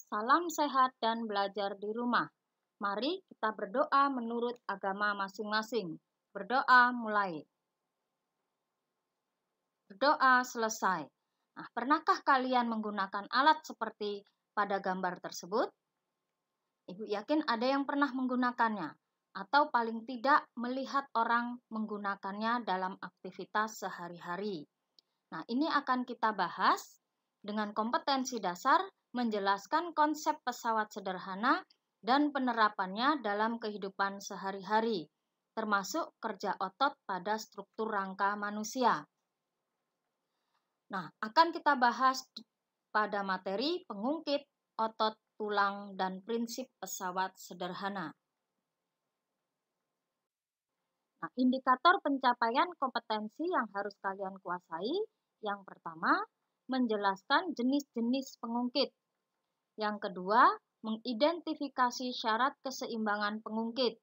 Salam sehat dan belajar di rumah. Mari kita berdoa menurut agama masing-masing. Berdoa mulai. Berdoa selesai. Nah, pernahkah kalian menggunakan alat seperti pada gambar tersebut? Ibu yakin ada yang pernah menggunakannya, atau paling tidak melihat orang menggunakannya dalam aktivitas sehari-hari. Nah, ini akan kita bahas dengan kompetensi dasar menjelaskan konsep pesawat sederhana dan penerapannya dalam kehidupan sehari-hari, termasuk kerja otot pada struktur rangka manusia. Nah, akan kita bahas pada materi pengungkit, otot, tulang, dan prinsip pesawat sederhana. Nah, indikator pencapaian kompetensi yang harus kalian kuasai, yang pertama, menjelaskan jenis-jenis pengungkit. Yang kedua, mengidentifikasi syarat keseimbangan pengungkit.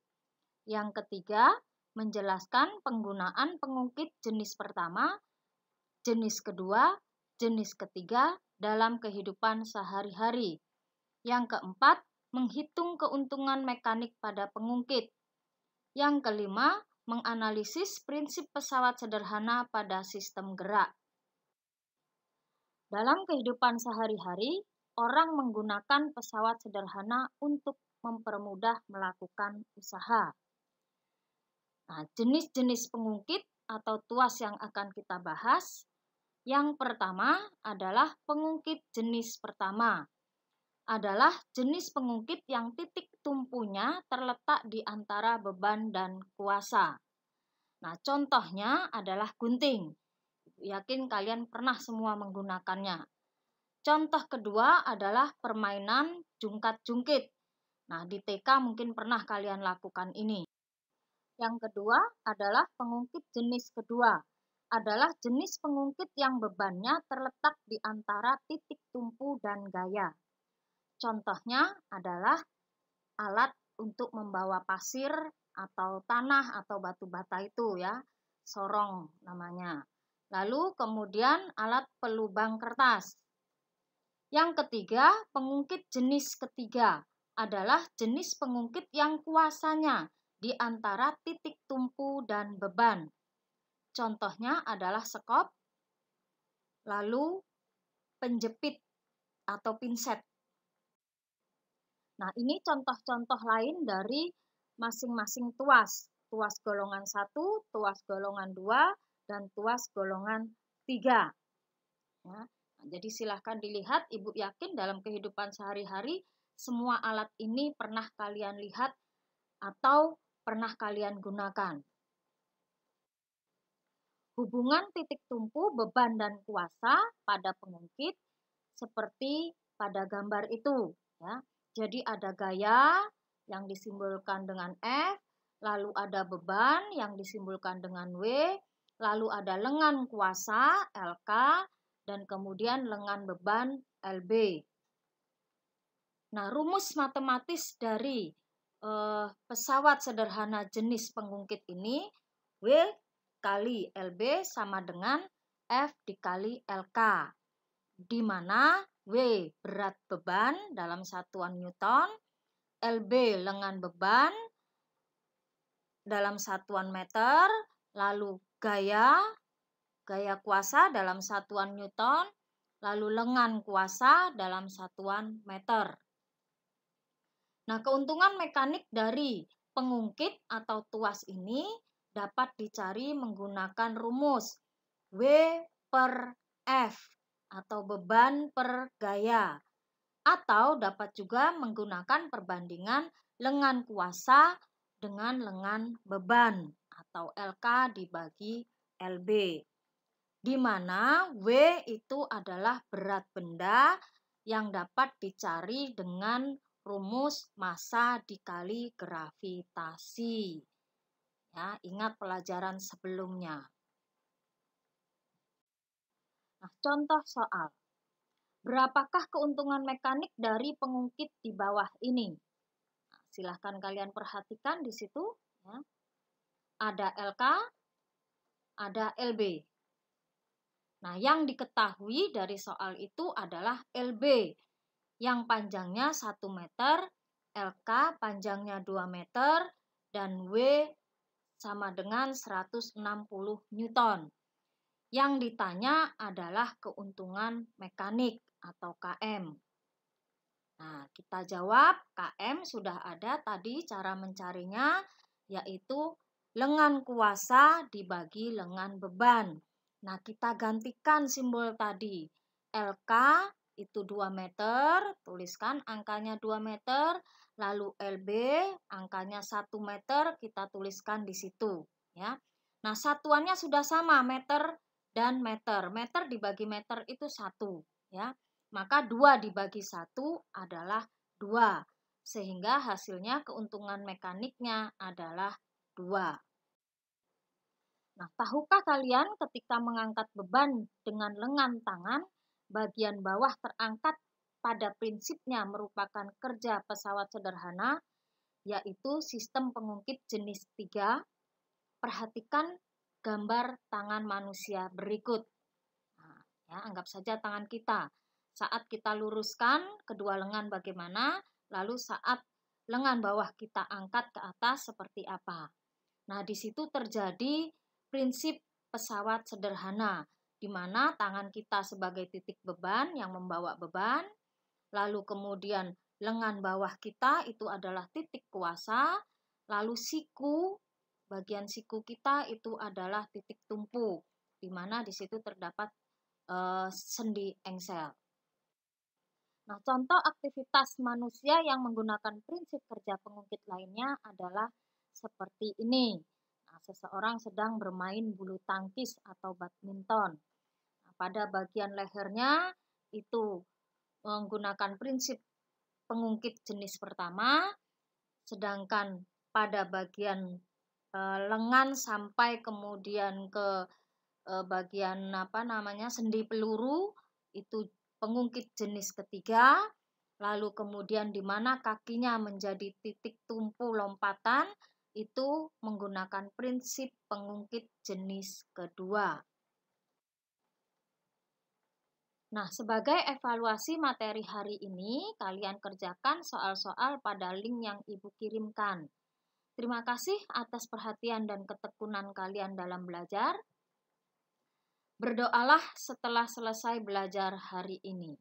Yang ketiga, menjelaskan penggunaan pengungkit jenis pertama, jenis kedua, jenis ketiga dalam kehidupan sehari-hari. Yang keempat, menghitung keuntungan mekanik pada pengungkit. Yang kelima, menganalisis prinsip pesawat sederhana pada sistem gerak. Dalam kehidupan sehari-hari, orang menggunakan pesawat sederhana untuk mempermudah melakukan usaha. Nah, jenis-jenis pengungkit atau tuas yang akan kita bahas. Yang pertama adalah pengungkit jenis pertama. Adalah jenis pengungkit yang titik tumpunya terletak di antara beban dan kuasa. Nah, contohnya adalah gunting. Yakin kalian pernah semua menggunakannya. Contoh kedua adalah permainan jungkat-jungkit. Nah, di TK mungkin pernah kalian lakukan ini. Yang kedua adalah pengungkit jenis kedua. Adalah jenis pengungkit yang bebannya terletak di antara titik tumpu dan gaya. Contohnya adalah alat untuk membawa pasir atau tanah atau batu bata itu ya, sorong namanya. Lalu kemudian alat pelubang kertas. Yang ketiga, pengungkit jenis ketiga adalah jenis pengungkit yang kuasanya di antara titik tumpu dan beban. Contohnya adalah sekop, lalu penjepit atau pinset. Nah, ini contoh-contoh lain dari masing-masing tuas. Tuas golongan 1, tuas golongan 2, dan tuas golongan 3. Ya, nah, jadi silahkan dilihat, Ibu yakin dalam kehidupan sehari-hari semua alat ini pernah kalian lihat atau pernah kalian gunakan. Hubungan titik tumpu, beban, dan kuasa pada pengungkit seperti pada gambar itu. Ya. Jadi ada gaya yang disimbolkan dengan F, lalu ada beban yang disimbolkan dengan W, lalu ada lengan kuasa LK, dan kemudian lengan beban LB. Nah, rumus matematis dari pesawat sederhana jenis pengungkit ini, W kali LB sama dengan F dikali LK, di mana W berat beban dalam satuan Newton, LB lengan beban dalam satuan meter, lalu gaya kuasa dalam satuan Newton, lalu lengan kuasa dalam satuan meter. Nah, keuntungan mekanik dari pengungkit atau tuas ini dapat dicari menggunakan rumus W per F atau beban per gaya, atau dapat juga menggunakan perbandingan lengan kuasa dengan lengan beban atau LK dibagi LB, di mana W itu adalah berat benda yang dapat dicari dengan rumus massa dikali gravitasi. Ya, ingat pelajaran sebelumnya. Nah, contoh soal. Berapakah keuntungan mekanik dari pengungkit di bawah ini? Nah, silahkan kalian perhatikan di situ. Ya. Ada LK, ada LB. Nah, yang diketahui dari soal itu adalah LB, yang panjangnya 1 meter, LK panjangnya 2 meter, dan W sama dengan 160 Newton. Yang ditanya adalah keuntungan mekanik atau KM. Nah, kita jawab KM sudah ada tadi cara mencarinya, yaitu lengan kuasa dibagi lengan beban. Nah, kita gantikan simbol tadi. LK itu 2 meter, tuliskan angkanya 2 meter. Lalu LB angkanya 1 meter, kita tuliskan di situ. Ya. Nah, satuannya sudah sama, meter dan meter. Meter dibagi meter itu 1. Ya. Maka 2 dibagi 1 adalah 2. Sehingga hasilnya keuntungan mekaniknya adalah 2. Nah, tahukah kalian ketika mengangkat beban dengan lengan tangan, bagian bawah terangkat pada prinsipnya merupakan kerja pesawat sederhana, yaitu sistem pengungkit jenis 3. Perhatikan gambar tangan manusia berikut. Nah, ya, anggap saja tangan kita. Saat kita luruskan kedua lengan bagaimana, lalu saat lengan bawah kita angkat ke atas seperti apa. Nah, di situ terjadi prinsip pesawat sederhana, di mana tangan kita sebagai titik beban yang membawa beban, lalu kemudian lengan bawah kita itu adalah titik kuasa, lalu siku, bagian siku kita itu adalah titik tumpu, di mana di situ terdapat sendi engsel. Nah, contoh aktivitas manusia yang menggunakan prinsip kerja pengungkit lainnya adalah seperti ini. Nah, seseorang sedang bermain bulu tangkis atau badminton. Nah, pada bagian lehernya itu menggunakan prinsip pengungkit jenis pertama, sedangkan pada bagian lengan sampai kemudian ke bagian sendi peluru itu pengungkit jenis ketiga, lalu kemudian di mana kakinya menjadi titik tumpu lompatan itu menggunakan prinsip pengungkit jenis kedua. Nah, sebagai evaluasi materi hari ini, kalian kerjakan soal-soal pada link yang Ibu kirimkan. Terima kasih atas perhatian dan ketekunan kalian dalam belajar. Berdoalah setelah selesai belajar hari ini.